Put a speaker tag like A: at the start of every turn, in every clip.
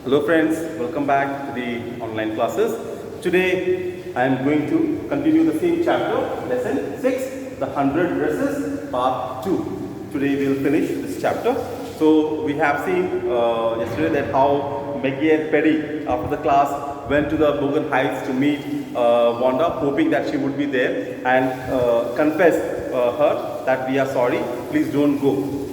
A: Hello friends, welcome back to the online classes. Today I am going to continue the same chapter, lesson 6, the 100 dresses, part 2. Today we will finish this chapter. So we have seen yesterday that how Maggie and Perry after the class went to the Bogan Heights to meet Wanda, hoping that she would be there and confessed her that we are sorry, please don't go.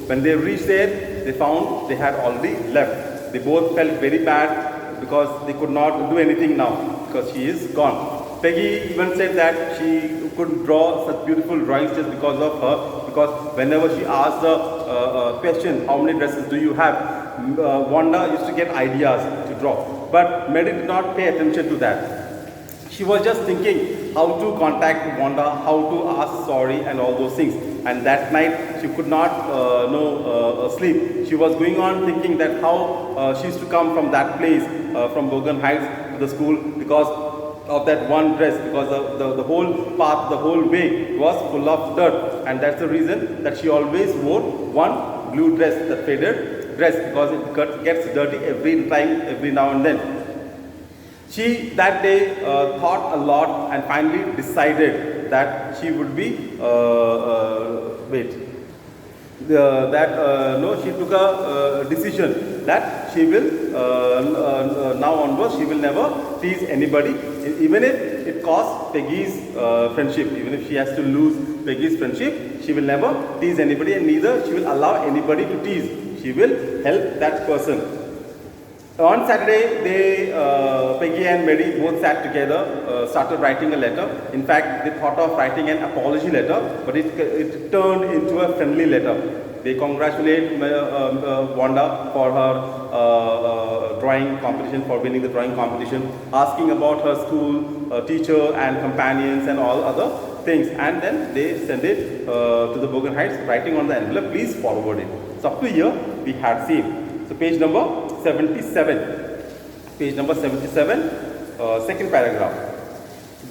A: When they reached there, they found they had already left. They both felt very bad because they could not do anything now because she is gone. Peggy even said that she couldn't draw such beautiful drawings just because of her, because whenever she asked the question, how many dresses do you have, Wanda used to get ideas to draw. But Mary did not pay attention to that. She was just thinking how to contact Wanda, how to ask sorry and all those things. And that night she could not sleep. She was going on thinking that how she used to come from that place, from Bogan Heights to the school because of that one dress, because the whole path, the whole way was full of dirt. And that's the reason that she always wore one blue dress, the faded dress, because it gets dirty every time, every now and then. She that day thought a lot and finally decided that she would be she took a decision that she will now onwards she will never tease anybody, even if it costs Peggy's friendship. Even if she has to lose Peggy's friendship, she will never tease anybody, and neither she will allow anybody to tease. She will help that person. On Saturday, Peggy and Mary both sat together, started writing a letter. In fact, they thought of writing an apology letter, but it turned into a friendly letter. They congratulate Wanda for her drawing competition, for winning the drawing competition, asking about her school teacher and companions and all other things. And then they send it to the Bogan Heights, writing on the envelope, please forward it. So up to here, we had seen. So page number 77. Page number 77, second paragraph.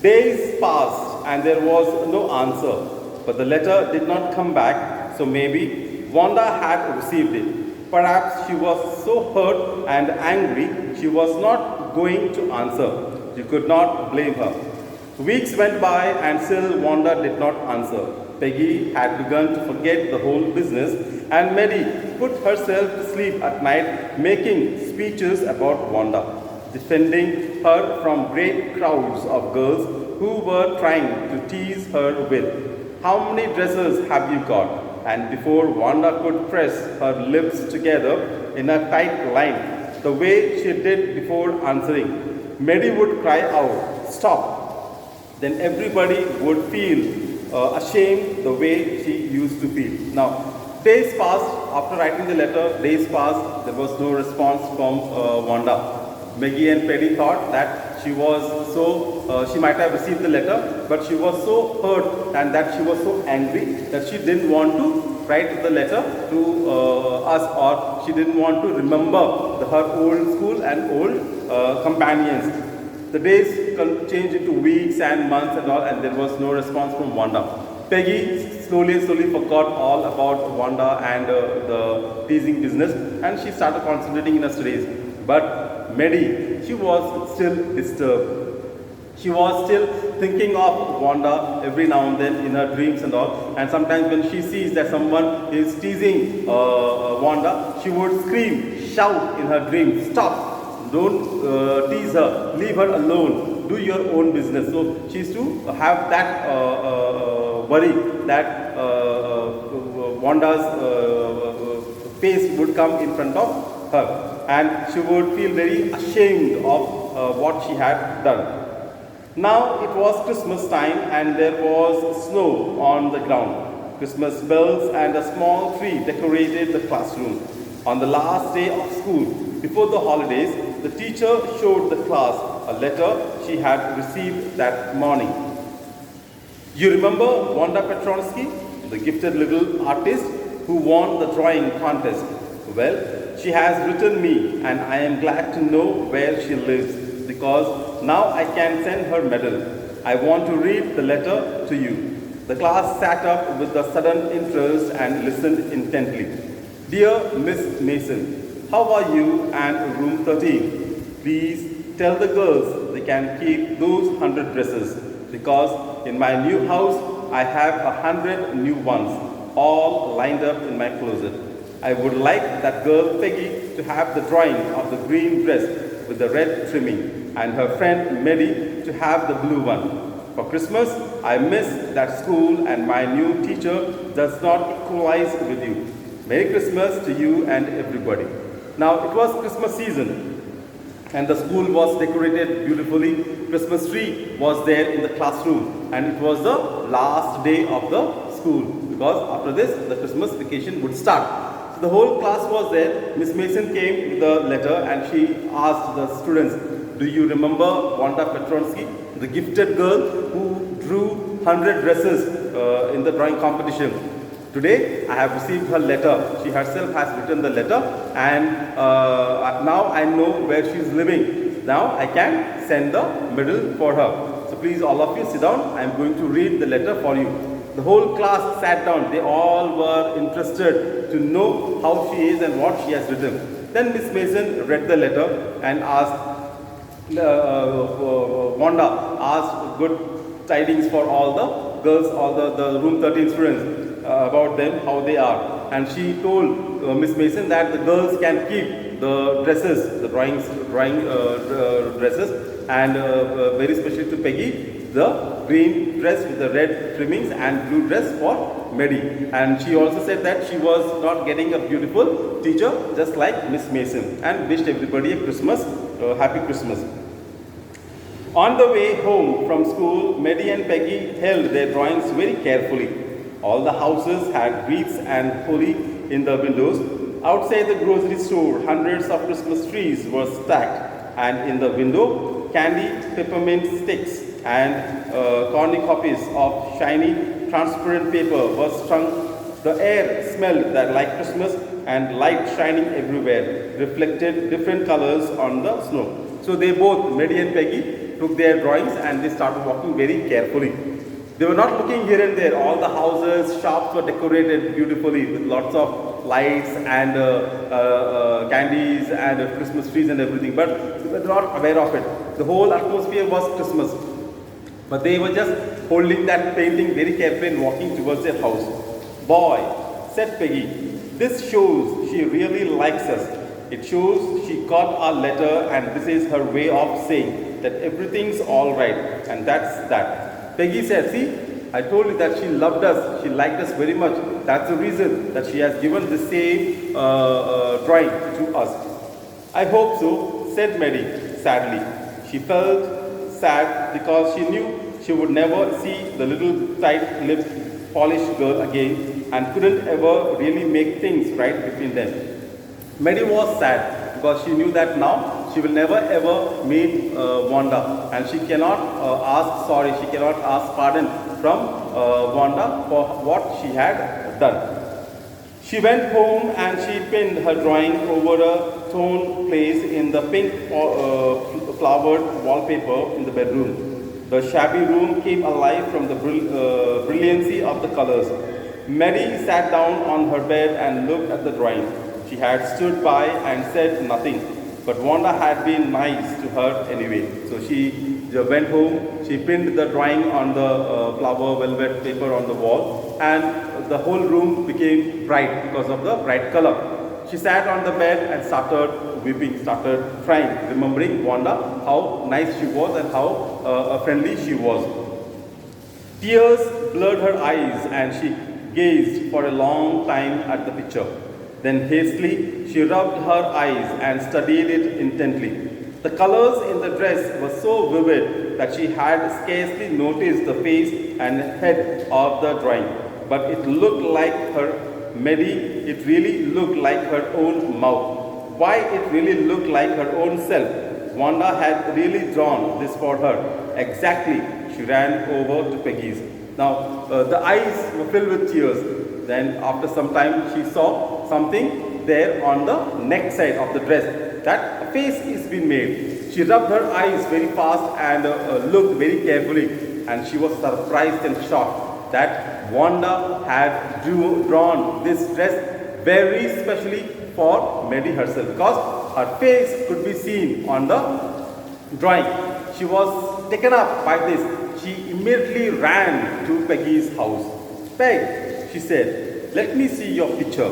A: Days passed and there was no answer, but the letter did not come back, so maybe Wanda had received it. Perhaps she was so hurt and angry she was not going to answer. You could not blame her. Weeks went by and still Wanda did not answer. Peggy had begun to forget the whole business, and Mary put herself to sleep at night making speeches about Wanda, defending her from great crowds of girls who were trying to tease her with, how many dresses have you got? And before Wanda could press her lips together in a tight line, the way she did before answering, Mary would cry out, stop. Then everybody would feel ashamed the way she used to feel. Now, days passed after writing the letter, days passed, there was no response from Wanda. Maggie and Perry thought that she was she might have received the letter, but she was so hurt and that she was so angry that she didn't want to write the letter to us, or she didn't want to remember her old school and old companions. The days changed into weeks and months and all, and there was no response from Wanda. Peggy slowly forgot all about Wanda and the teasing business, and she started concentrating in her studies. But Mary, she was still disturbed. She was still thinking of Wanda every now and then in her dreams and all. And sometimes when she sees that someone is teasing Wanda, she would scream, shout in her dreams, stop. Don't tease her, leave her alone, do your own business. So she used to have that worry that Wanda's face would come in front of her, and she would feel very ashamed of what she had done. Now it was Christmas time and there was snow on the ground. Christmas bells and a small tree decorated the classroom. On the last day of school, before the holidays, the teacher showed the class a letter she had received that morning. You remember Wanda Petronsky, the gifted little artist who won the drawing contest? Well, she has written me and I am glad to know where she lives, because now I can send her medal. I want to read the letter to you. The class sat up with a sudden interest and listened intently. Dear Miss Mason, how are you and room room 13, please tell the girls they can keep those 100 dresses, because in my new house I have 100 new ones, all lined up in my closet. I would like that girl Peggy to have the drawing of the green dress with the red trimming, and her friend Mary to have the blue one. For Christmas, I miss that school and my new teacher does not equalize with you. Merry Christmas to you and everybody. Now, it was Christmas season and the school was decorated beautifully. Christmas tree was there in the classroom, and it was the last day of the school, because after this, the Christmas vacation would start. So the whole class was there. Miss Mason came with the letter and she asked the students, do you remember Wanda Petronsky, the gifted girl who drew 100 dresses in the drawing competition? Today, I have received her letter. She herself has written the letter, and now I know where she is living. Now I can send the medal for her. So please, all of you sit down. I am going to read the letter for you. The whole class sat down. They all were interested to know how she is and what she has written. Then Miss Mason read the letter and asked, Wanda asked good tidings for all the girls, all the room 13 students, about them, how they are. And she told Miss Mason that the girls can keep the dresses, the drawing dresses, and very specially to Peggy, the green dress with the red trimmings and blue dress for Mary. And she also said that she was not getting a beautiful teacher just like Miss Mason, and wished everybody a Christmas, happy Christmas. On the way home from school, Mary and Peggy held their drawings very carefully. All the houses had wreaths and holly in the windows. Outside the grocery store, hundreds of Christmas trees were stacked, and in the window, candy peppermint sticks and cornucopias of shiny transparent paper were strung. The air smelled like Christmas, and light shining everywhere reflected different colors on the snow. So they both, Mary and Peggy, took their drawings and they started walking very carefully. They were not looking here and there. All the houses, shops were decorated beautifully with lots of lights and candies and Christmas trees and everything. But they were not aware of it. The whole atmosphere was Christmas. But they were just holding that painting very carefully and walking towards their house. Boy, said Peggy, this shows she really likes us. It shows she got our letter, and this is her way of saying that everything's all right, and that's that. Peggy said, see, I told you that she loved us, she liked us very much. That's the reason that she has given the same drawing to us. I hope so, said Mary sadly. She felt sad because she knew she would never see the little tight-lipped, polished girl again, and couldn't ever really make things right between them. Mary was sad because she knew that now she will never ever meet Wanda, and she cannot ask sorry, she cannot ask pardon from Wanda for what she had done. She went home and she pinned her drawing over a stone place in the pink flowered wallpaper in the bedroom. The shabby room came alive from the brilliancy of the colors. Mary sat down on her bed and looked at the drawing. She had stood by and said nothing, but Wanda had been nice to her anyway. So she went home, she pinned the drawing on the flower velvet paper on the wall, and the whole room became bright because of the bright color. She sat on the bed and started weeping, started crying, remembering Wanda, how nice she was and how friendly she was. Tears blurred her eyes and she gazed for a long time at the picture. Then hastily, she rubbed her eyes and studied it intently. The colors in the dress were so vivid that she had scarcely noticed the face and head of the drawing. But it looked like her Mary, it really looked like her own mouth. Why it really looked like her own self. Wanda had really drawn this for her. Exactly, she ran over to Peggy's. Now, the eyes were filled with tears. Then after some time she saw something there on the neck side of the dress, that a face is been made. She rubbed her eyes very fast and looked very carefully, and she was surprised and shocked that Wanda had drawn this dress very specially for Mary herself, because her face could be seen on the drawing. She was taken up by this. She immediately ran to Peggy's house. Peg, she said, let me see your picture.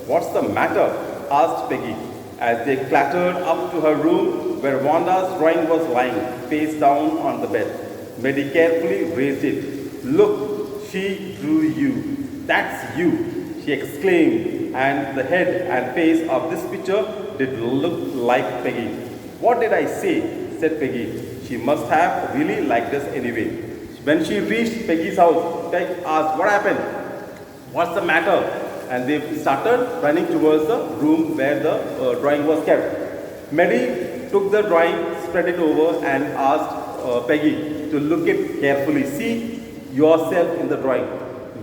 A: What's the matter? Asked Peggy as they clattered up to her room where Wanda's drawing was lying face down on the bed. Maddie carefully raised it. Look, she drew you. That's you, she exclaimed, and the head and face of this picture did look like Peggy. What did I say? Said Peggy. She must have really liked us anyway. When she reached Peggy's house, Peg asked, what happened? What's the matter? And they started running towards the room where the drawing was kept. Maddie took the drawing, spread it over, and asked Peggy to look it carefully. See yourself in the drawing.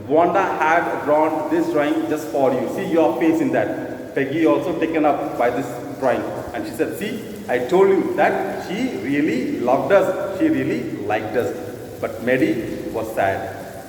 A: Wanda had drawn this drawing just for you. See your face in that. Peggy also taken up by this drawing. And she said, see, I told you that she really loved us. She really liked us. But Maddie was sad.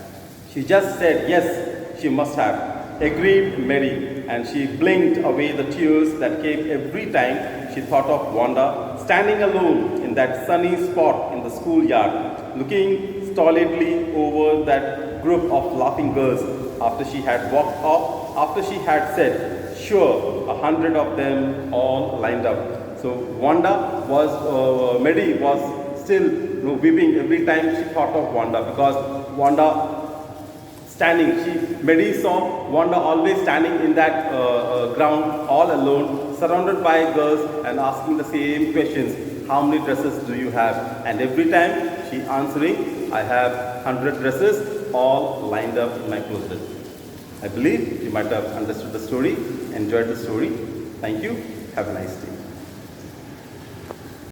A: She just said, yes, she must have. Agreed Maddie, and she blinked away the tears that came every time she thought of Wanda standing alone in that sunny spot in the schoolyard, looking stolidly over that group of laughing girls after she had walked off, after she had said, sure, 100 of them all lined up. So Wanda was, Maddie was still weeping every time she thought of Wanda, because Wanda standing, Maddie saw Wanda always standing in that ground all alone, surrounded by girls and asking the same questions. How many dresses do you have? And every time she answering, I have 100 dresses all lined up in my closet. I believe you might have understood the story, enjoyed the story. Thank you. Have a nice day.